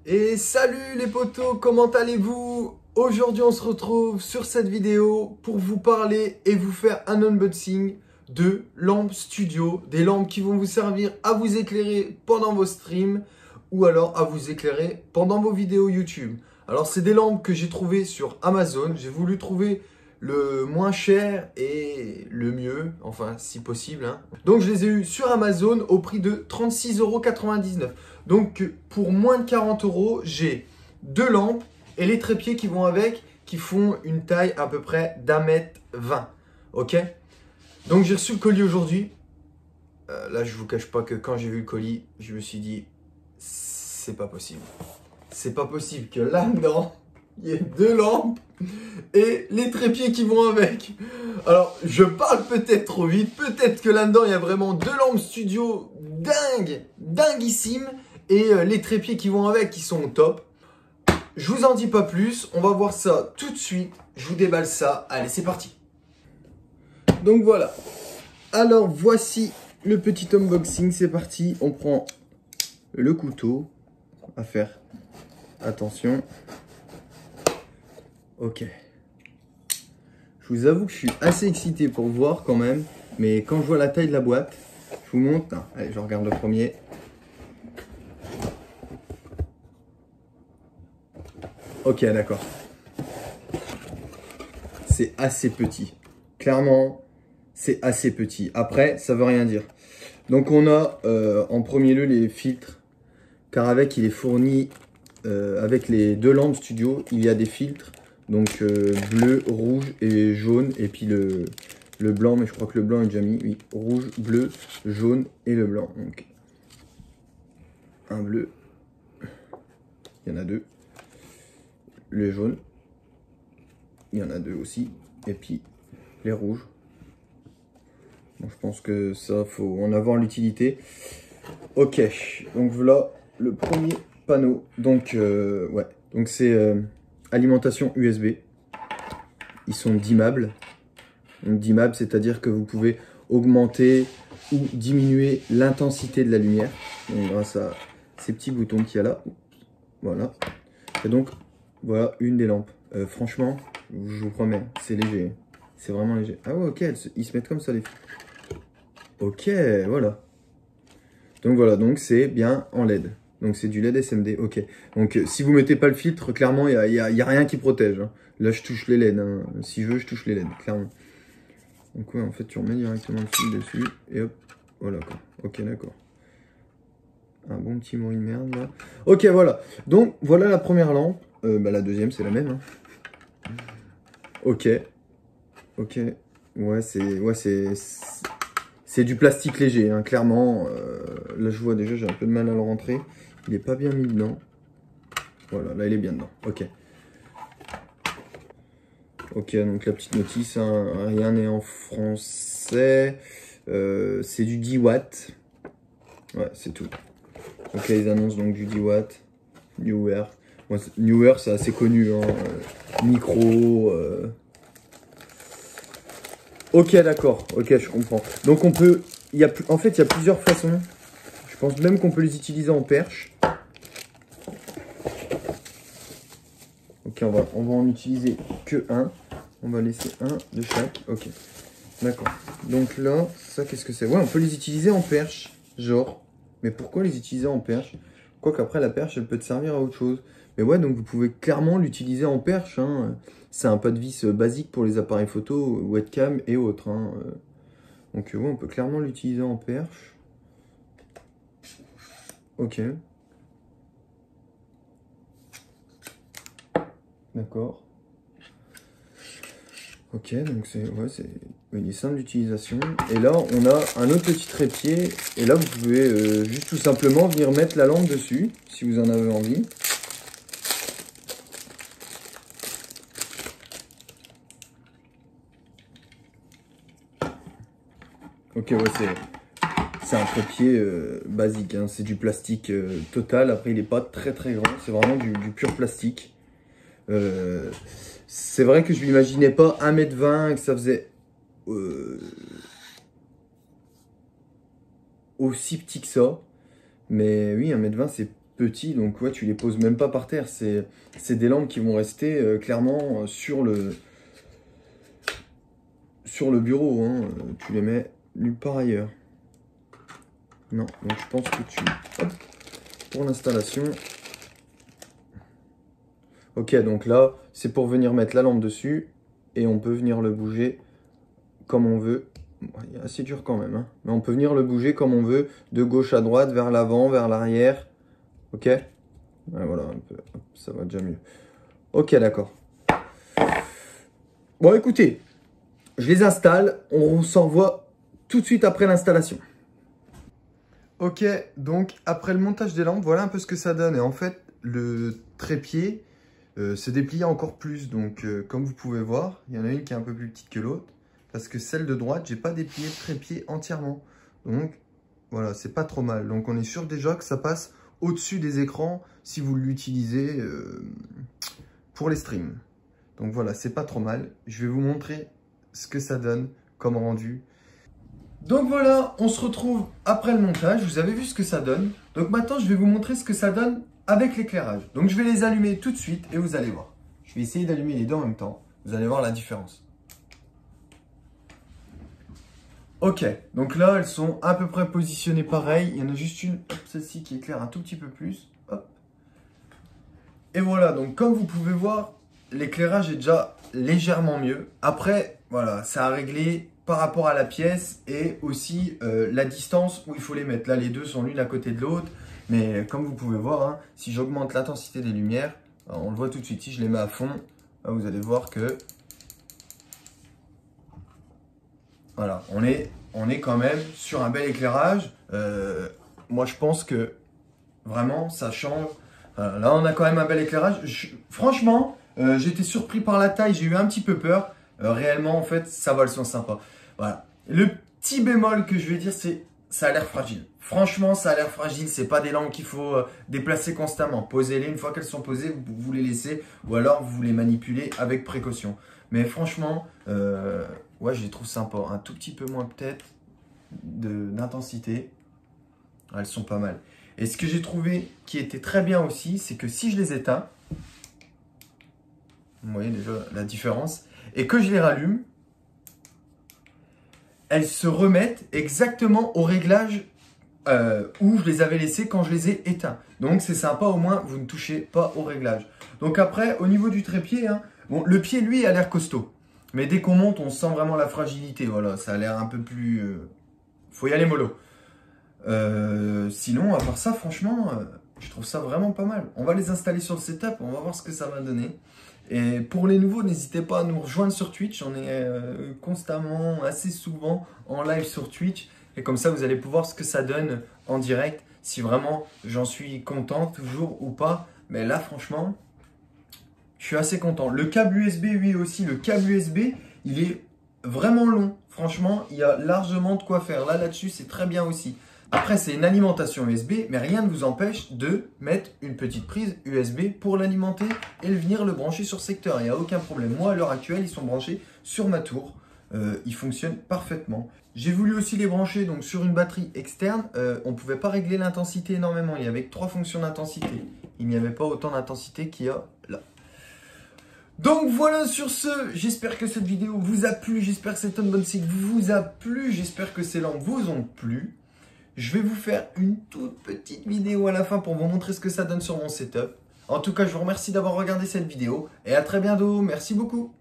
Et salut les potos, comment allez-vous? Aujourd'hui on se retrouve sur cette vidéo pour vous parler et vous faire un unboxing de lampes studio, des lampes qui vont vous servir à vous éclairer pendant vos streams ou alors à vous éclairer pendant vos vidéos YouTube. Alors c'est des lampes que j'ai trouvées sur Amazon, j'ai voulu trouver le moins cher et le mieux, enfin si possible, hein. Donc je les ai eu sur Amazon au prix de 36,99 €. Donc pour moins de 40 €, j'ai deux lampes et les trépieds qui vont avec, qui font une taille à peu près d'1,20 m. Ok? Donc j'ai reçu le colis aujourd'hui. Là je vous cache pas que quand j'ai vu le colis, je me suis dit, c'est pas possible. C'est pas possible que là-dedans, il y ait deux lampes et les trépieds qui vont avec. Alors, je parle peut-être trop vite, peut-être que là-dedans, il y a vraiment deux lampes studio dinguissimes, et les trépieds qui vont avec qui sont au top. Je vous en dis pas plus, on va voir ça tout de suite. Je vous déballe ça. Allez, c'est parti. Donc voilà. Alors, voici le petit unboxing, c'est parti. On prend le couteau à faire. Attention. Ok. Je vous avoue que je suis assez excité pour voir quand même. Mais quand je vois la taille de la boîte, je vous montre. Non, allez, je regarde le premier. Ok, d'accord. C'est assez petit. Clairement, c'est assez petit. Après, ça veut rien dire. Donc on a en premier lieu les filtres. Car avec, il est fourni avec les deux lampes studio. Il y a des filtres. Donc bleu, rouge et jaune. Et puis le blanc, mais je crois que le blanc est déjà mis. Oui, rouge, bleu, jaune et le blanc. Donc un bleu. Il y en a deux. Le jaune. Il y en a deux aussi. Et puis les rouges. Bon, je pense que ça, faut en avoir l'utilité. Ok, donc voilà le premier panneau. Donc ouais, donc c'est alimentation USB. Ils sont dimmables. Donc dimmable, c'est-à-dire que vous pouvez augmenter ou diminuer l'intensité de la lumière. Donc, grâce à ces petits boutons qu'il y a là. Voilà. Et donc voilà une des lampes. Franchement, je vous promets, c'est léger. C'est vraiment léger. Ah ouais, ok, ils se mettent comme ça les filles. Ok, voilà. Donc voilà, donc c'est bien en LED. Donc c'est du LED SMD, ok. Donc si vous mettez pas le filtre, clairement, il n'y a rien qui protège. Hein. Là, je touche les LED. Hein. Si je veux, je touche les LED, clairement. Donc ouais, en fait, tu remets directement le fil dessus. Et hop, voilà quoi. Ok, d'accord. Un bon petit bruit de merde, là. Ok, voilà. Donc, voilà la première lampe. La deuxième, c'est la même. Hein. Ok. Ok. Ouais, c'est du plastique léger, hein, clairement. Là, je vois déjà, j'ai un peu de mal à le rentrer. Il n'est pas bien mis dedans. Voilà, là, il est bien dedans. Ok. Ok, donc la petite notice, hein, rien n'est en français. C'est du 10 watts. Ouais, c'est tout. Donc là, ils annoncent donc du 10 watts. Newer. Bon, Newer, c'est assez connu. Hein, micro. Ok, d'accord. Ok, je comprends. Donc on peut... En fait, il y a plusieurs façons. Je pense même qu'on peut les utiliser en perche. Ok, on va en utiliser que un. On va laisser un de chaque. Ok, d'accord. Donc là, ça, qu'est-ce que c'est? Ouais, on peut les utiliser en perche. Genre. Mais pourquoi les utiliser en perche? Quoique après, la perche, elle peut te servir à autre chose. Mais ouais, donc vous pouvez clairement l'utiliser en perche. Hein. C'est un pas de vis basique pour les appareils photo, webcam et autres. Hein. Donc ouais, on peut clairement l'utiliser en perche. Ok. D'accord. Ok, donc il est simple d'utilisation. Et là, on a un autre petit trépied. Et là, vous pouvez juste tout simplement venir mettre la lampe dessus, si vous en avez envie. Ok, ouais, c'est un trépied basique, hein. C'est du plastique total. Après, il n'est pas très très grand. C'est vraiment du pur plastique. C'est vrai que je ne m'imaginais pas 1,20 m et que ça faisait aussi petit que ça. Mais oui, 1,20 m, c'est petits, donc ouais, tu les poses même pas par terre. C'est des lampes qui vont rester clairement sur le bureau. Hein. Tu les mets nulle part ailleurs. Non, donc je pense que tu... Hop, pour l'installation. Ok, donc là, c'est pour venir mettre la lampe dessus. Et on peut venir le bouger comme on veut. Bon, il est assez dur quand même. Hein. Mais on peut venir le bouger comme on veut. De gauche à droite, vers l'avant, vers l'arrière. Ok. Ouais, voilà, un peu, hop, ça va déjà mieux. Ok, d'accord. Bon, écoutez. Je les installe. On s'en revoit tout de suite après l'installation. Ok, donc après le montage des lampes, voilà un peu ce que ça donne. Et en fait, le trépied se déplie encore plus. Donc, comme vous pouvez voir, il y en a une qui est un peu plus petite que l'autre. Parce que celle de droite, j'ai pas déplié le trépied entièrement. Donc, voilà, c'est pas trop mal. Donc, on est sûr déjà que ça passe au-dessus des écrans si vous l'utilisez pour les streams. Donc, voilà, c'est pas trop mal. Je vais vous montrer ce que ça donne comme rendu. Donc voilà, on se retrouve après le montage. Vous avez vu ce que ça donne. Donc maintenant, je vais vous montrer ce que ça donne avec l'éclairage. Donc je vais les allumer tout de suite et vous allez voir. Je vais essayer d'allumer les deux en même temps. Vous allez voir la différence. Ok, donc là, elles sont à peu près positionnées pareil. Il y en a juste une, celle-ci qui éclaire un tout petit peu plus. Hop. Et voilà, donc comme vous pouvez voir, l'éclairage est déjà légèrement mieux. Après, voilà, ça a réglé par rapport à la pièce et aussi la distance où il faut les mettre. Là, les deux sont l'une à côté de l'autre. Mais comme vous pouvez voir, hein, si j'augmente l'intensité des lumières, on le voit tout de suite. Si je les mets à fond, là, vous allez voir que... Voilà, on est quand même sur un bel éclairage. Moi, je pense que vraiment, ça change. Là, on a quand même un bel éclairage. Franchement, j'étais surpris par la taille. J'ai eu un petit peu peur. Réellement, en fait, ça va, elles sont sympas. Voilà. Le petit bémol que je vais dire, c'est ça a l'air fragile. Franchement, ça a l'air fragile. C'est pas des lampes qu'il faut déplacer constamment. Posez-les une fois qu'elles sont posées, vous les laissez ou alors vous les manipulez avec précaution. Mais franchement, ouais, je les trouve sympas. Un tout petit peu moins peut-être d'intensité. Elles sont pas mal. Et ce que j'ai trouvé qui était très bien aussi, c'est que si je les éteins, vous voyez déjà la différence, et que je les rallume, elles se remettent exactement au réglage où je les avais laissées quand je les ai éteints. Donc c'est sympa, au moins vous ne touchez pas au réglage. Donc après, au niveau du trépied, hein, bon, le pied lui a l'air costaud. Mais dès qu'on monte, on sent vraiment la fragilité. Voilà, ça a l'air un peu plus... faut y aller mollo. Sinon, à part ça, franchement, je trouve ça vraiment pas mal. On va les installer sur le setup, on va voir ce que ça va donner. Et pour les nouveaux, n'hésitez pas à nous rejoindre sur Twitch. On est constamment, assez souvent en live sur Twitch. Et comme ça, vous allez pouvoir voir ce que ça donne en direct. Si vraiment j'en suis content, toujours ou pas. Mais là, franchement, je suis assez content. Le câble USB, lui aussi, le câble USB, il est vraiment long. Franchement, il y a largement de quoi faire. Là-dessus, c'est très bien aussi. Après, c'est une alimentation USB, mais rien ne vous empêche de mettre une petite prise USB pour l'alimenter et venir le brancher sur secteur. Il n'y a aucun problème. Moi, à l'heure actuelle, ils sont branchés sur ma tour. Ils fonctionnent parfaitement. J'ai voulu aussi les brancher donc, sur une batterie externe. On ne pouvait pas régler l'intensité énormément. Il y avait 3 fonctions d'intensité. Il n'y avait pas autant d'intensité qu'il y a là. Donc voilà, sur ce, j'espère que cette vidéo vous a plu. J'espère que cet unboxing vous a plu. J'espère que ces lampes vous ont plu. Je vais vous faire une toute petite vidéo à la fin pour vous montrer ce que ça donne sur mon setup. En tout cas, je vous remercie d'avoir regardé cette vidéo et à très bientôt. Merci beaucoup.